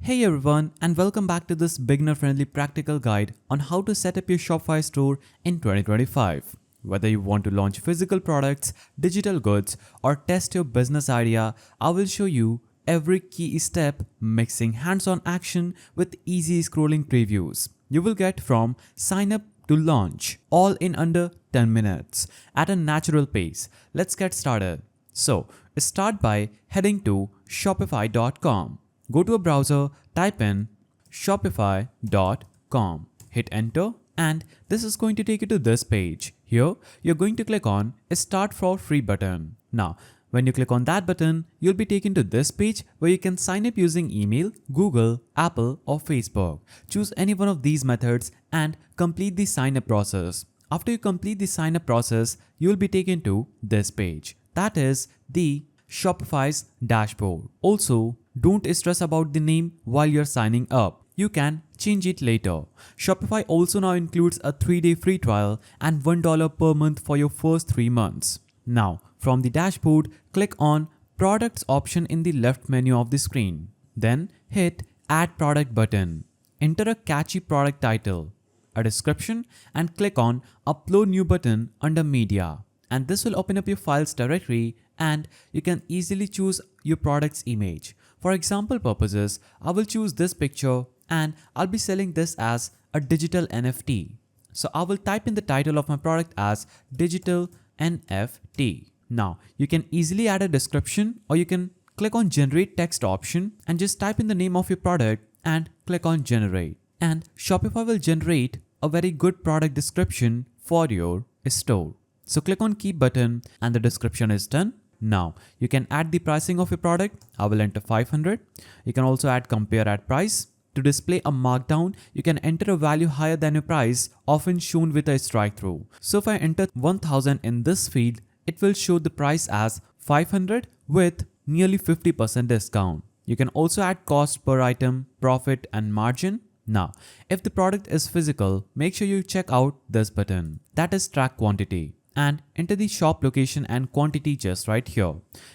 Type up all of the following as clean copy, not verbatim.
Hey everyone, and welcome back to this beginner-friendly practical guide on how to set up your Shopify store in 2025. Whether you want to launch physical products, digital goods, or test your business idea, I will show you every key step, mixing hands-on action with easy scrolling previews. You will get from sign up to launch, all in under 10 minutes at a natural pace. Let's get started. So, start by heading to shopify.com. Go to a browser, type in shopify.com, hit enter, and this is going to take you to this page. Here, you're going to click on Start for Free button. Now, when you click on that button, you'll be taken to this page where you can sign up using email, Google, Apple, or Facebook. Choose any one of these methods and complete the sign up process. After you complete the sign up process, you'll be taken to this page. That is the Shopify's dashboard. Also, don't stress about the name while you're signing up. You can change it later. Shopify also now includes a 3-day free trial and $1 per month for your first 3 months. Now, from the dashboard, click on Products option in the left menu of the screen. Then hit Add Product button. Enter a catchy product title, a description, and click on Upload New button under Media. And this will open up your files directory and you can easily choose your product's image. For example purposes, I will choose this picture and I'll be selling this as a digital NFT. So I will type in the title of my product as digital NFT. Now you can easily add a description, or you can click on generate text option and just type in the name of your product and click on generate. And Shopify will generate a very good product description for your store. So click on keep button and the description is done. Now you can add the pricing of your product. I will enter 500. You can also add compare at price. To display a markdown, you can enter a value higher than your price, often shown with a strike through. So if I enter 1000 in this field, it will show the price as 500 with nearly 50% discount. You can also add cost per item, profit, and margin. Now, if the product is physical, make sure you check out this button, that is track quantity, and enter the shop location and quantity just right here.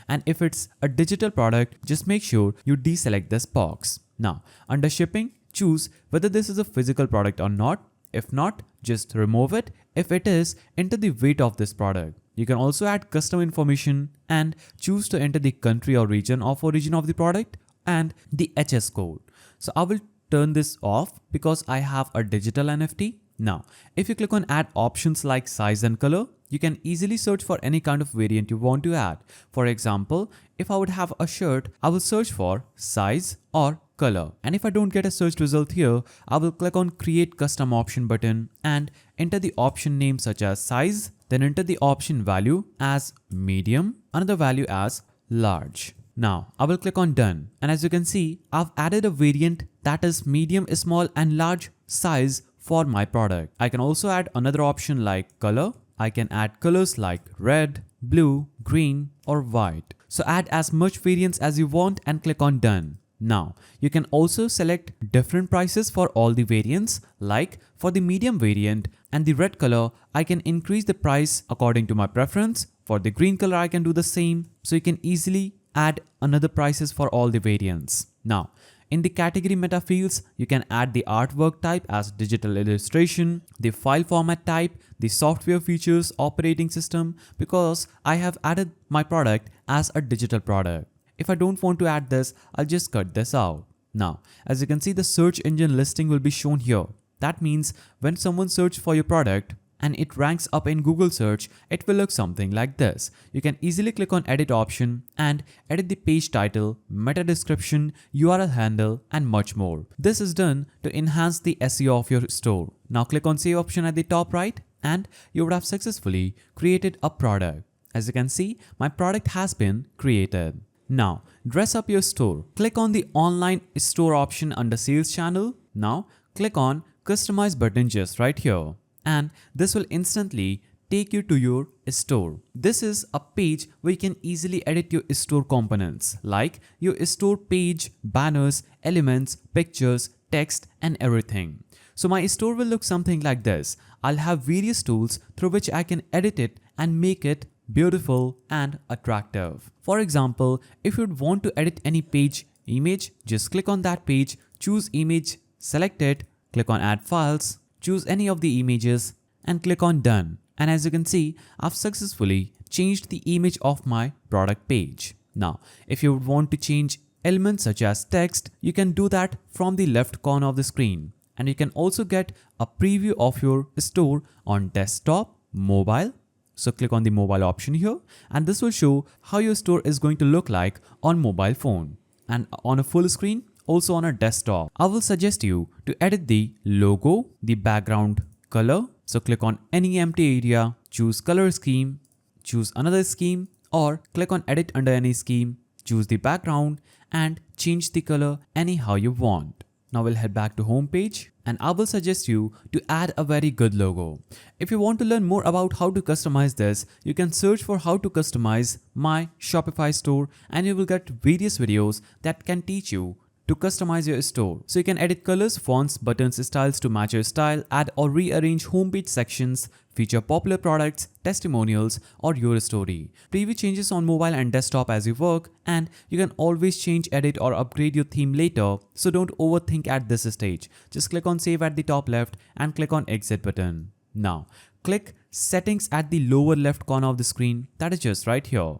And if it's a digital product, just make sure you deselect this box. Now, under shipping, choose whether this is a physical product or not. If not, just remove it. If it is, enter the weight of this product. You can also add custom information and choose to enter the country or region of origin of the product and the HS code. So I will turn this off because I have a digital NFT. Now, if you click on add options like size and color, you can easily search for any kind of variant you want to add. For example, if I would have a shirt, I will search for size or color. And if I don't get a search result here, I will click on create custom option button and enter the option name such as size, then enter the option value as medium, another value as large. Now I will click on done, and as you can see, I've added a variant that is medium, small, and large size for my product. I can also add another option like color. I can add colors like red, blue, green, or white. So add as much variants as you want and click on done. Now, you can also select different prices for all the variants, like for the medium variant and the red color, I can increase the price according to my preference. For the green color, I can do the same. So you can easily add another prices for all the variants. Now, in the category meta fields, you can add the artwork type as digital illustration, the file format type, the software features, operating system, because I have added my product as a digital product. If I don't want to add this, I'll just cut this out. Now, as you can see, the search engine listing will be shown here. That means when someone searches for your product and it ranks up in Google search, it will look something like this. You can easily click on edit option and edit the page title, meta description, URL handle, and much more. This is done to enhance the SEO of your store. Now click on save option at the top right and you would have successfully created a product. As you can see, my product has been created. Now, dress up your store. Click on the online store option under sales channel. Now, click on customize button just right here. And this will instantly take you to your store. This is a page where you can easily edit your store components like your store page, banners, elements, pictures, text, and everything. So my store will look something like this. I'll have various tools through which I can edit it and make it beautiful and attractive. For example, if you'd want to edit any page image, just click on that page, choose image, select it, click on add files, choose any of the images and click on done. And as you can see, I've successfully changed the image of my product page. Now, if you want to change elements such as text, you can do that from the left corner of the screen. And you can also get a preview of your store on desktop, mobile. So click on the mobile option here and this will show how your store is going to look like on mobile phone and on a full screen, also on a desktop. I will suggest you to edit the logo, the background color. So click on any empty area, choose color scheme, choose another scheme or click on edit under any scheme, choose the background and change the color anyhow you want. Now we'll head back to home page and I will suggest you to add a very good logo. If you want to learn more about how to customize this, you can search for how to customize my Shopify store and you will get various videos that can teach you to customize your store. So you can edit colors, fonts, buttons, styles to match your style, add or rearrange homepage sections, feature popular products, testimonials, or your story. Preview changes on mobile and desktop as you work, and you can always change, edit, or upgrade your theme later, so don't overthink at this stage. Just click on save at the top left and click on exit button. Now, click settings at the lower left corner of the screen, that is just right here.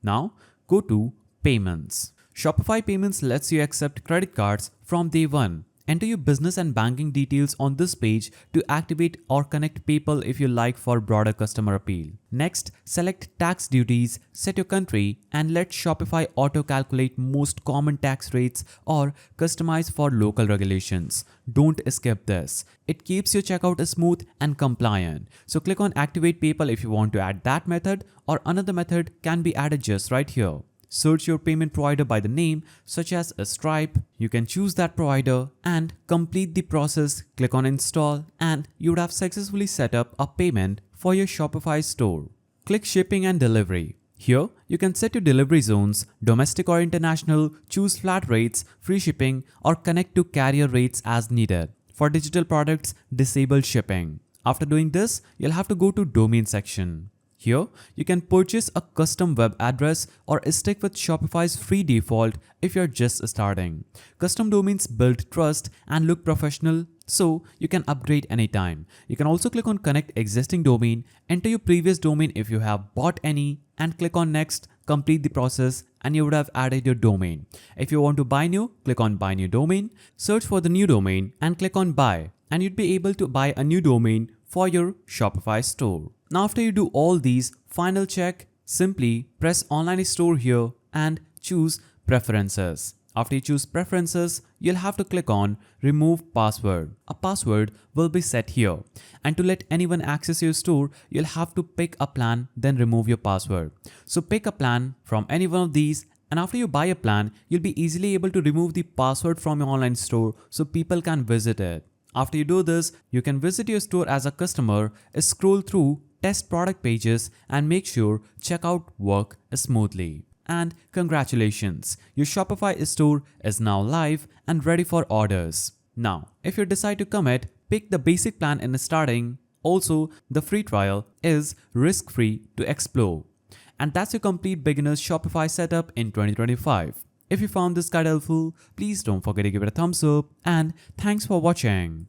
Now, go to payments. Shopify Payments lets you accept credit cards from day one. Enter your business and banking details on this page to activate or connect PayPal if you like for broader customer appeal. Next, select tax duties, set your country, and let Shopify auto-calculate most common tax rates or customize for local regulations. Don't skip this. It keeps your checkout smooth and compliant. So click on Activate PayPal if you want to add that method, or another method can be added just right here. Search your payment provider by the name, such as a Stripe. You can choose that provider and complete the process. Click on install and you would have successfully set up a payment for your Shopify store. Click shipping and delivery. Here, you can set your delivery zones, domestic or international, choose flat rates, free shipping, or connect to carrier rates as needed. For digital products, disable shipping. After doing this, you'll have to go to domain section. Here, you can purchase a custom web address or stick with Shopify's free default if you're just starting. Custom domains build trust and look professional, so you can upgrade anytime. You can also click on connect existing domain, enter your previous domain if you have bought any, and click on next, complete the process, and you would have added your domain. If you want to buy new, click on buy new domain, search for the new domain and click on buy, and you'd be able to buy a new domain for your Shopify store. Now after you do all these, final check, simply press online store here and choose preferences. After you choose preferences, you'll have to click on remove password. A password will be set here. And to let anyone access your store, you'll have to pick a plan, then remove your password. So pick a plan from any one of these, and after you buy a plan, you'll be easily able to remove the password from your online store so people can visit it. After you do this, you can visit your store as a customer, scroll through, test product pages, and make sure checkout work smoothly. And congratulations, your Shopify store is now live and ready for orders. Now, if you decide to commit, pick the basic plan in the starting. Also, the free trial is risk-free to explore. And that's your complete beginner's Shopify setup in 2025. If you found this guide helpful, please don't forget to give it a thumbs up, and thanks for watching.